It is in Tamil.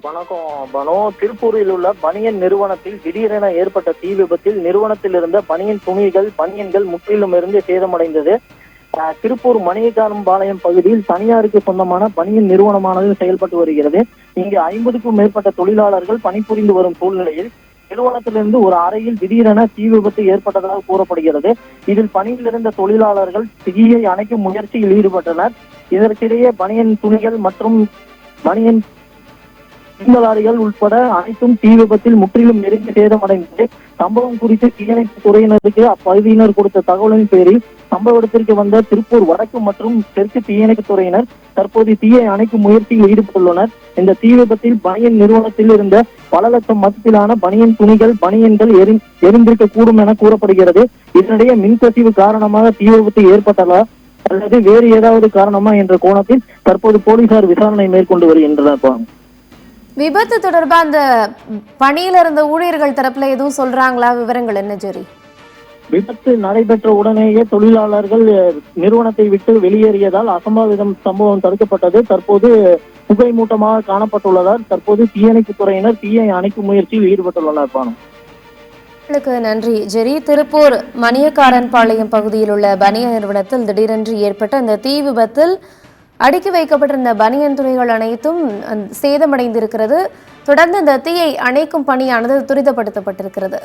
வணக்கம் பனோ. திருப்பூரில் உள்ள பனியன் நிறுவனத்தில் திடீரென ஏற்பட்ட தீ விபத்தில் நிறுவனத்தில் இருந்த பனியன் பனியன்கள் முற்றிலும் இருந்து சேதமடைந்தது. திருப்பூர் மணியக்காரம்பாளையம் பகுதியில் தனியாருக்கு சொந்தமான பனியன் நிறுவனமானது செயல்பட்டு வருகிறது. இங்கு 50க்கும் மேற்பட்ட தொழிலாளர்கள் பணிபுரிந்து வரும் சூழ்நிலையில் நிறுவனத்திலிருந்து ஒரு அறையில் திடீரென தீ விபத்து ஏற்பட்டதாக கூறப்படுகிறது. இதில் பணியில் இருந்த தொழிலாளர்கள் தீயை அணைக்கும் முயற்சியில் ஈடுபட்டனர். இதற்கிடையே பனியன் துணிகள் மற்றும் பனியன் லாரிகள் உட்பட அனைத்தும் தீ விபத்தில் முற்றிலும் நெருங்கி சேதமடைந்தது. சம்பவம் குறித்து தீயணைப்பு துறையினருக்கு அப்பகுதியினர் கொடுத்த தகவலின் பேரில் சம்பவ இடத்திற்கு வந்த திருப்பூர் வடக்கு மற்றும் தெற்கு தீயணைப்பு துறையினர் தற்போது தீயை அணைக்கும் முயற்சியில் ஈடுபட்டுள்ளனர். இந்த தீ விபத்தில் பனியன் நிறுவனத்தில் இருந்த பல லட்சம் மதிப்பிலான பனியன்கள் எரிந்திருக்க கூடும் என கூறப்படுகிறது. இதனிடையே மின்கசிவு காரணமாக தீ விபத்து ஏற்பட்டதா அல்லது வேறு ஏதாவது காரணமா என்ற கோணத்தில் தற்போது போலீசார் விசாரணை மேற்கொண்டு வருகின்றனர். விபத்து தொடர்பா அந்த பணியில இருந்த ஊழியர்கள் தரப்புல எதுவும் சொல்றாங்களா? விவரங்கள் என்ன ஜெரி? விபத்து நடைபெற்ற உடனேயே தொழிலாளர்கள் நிறுவனத்தை விட்டு வெளியேறியதால் சம்பவம் தடுக்கப்பட்டது. தற்போது புகை மூட்டமாக காணப்பட்டுள்ளதால் தற்போது தீயணைப்பு துறையினர் தீயை அணைக்கும் முயற்சியில் ஈடுபட்டுள்ளனர். நன்றி ஜெரி. திருப்பூர் மணியக்காரன்பாளையம் பகுதியில் உள்ள பனியன் நிறுவனத்தில் திடீரென்று ஏற்பட்ட அந்த தீ விபத்தில் அடுக்கி வைக்கப்பட்டிருந்த பனியன் துணிகள் அனைத்தும் சேதமடைந்திருக்கிறது. தொடர்ந்து இந்த தீயை அணைக்கும் பணியானது துரிதப்படுத்தப்பட்டிருக்கிறது.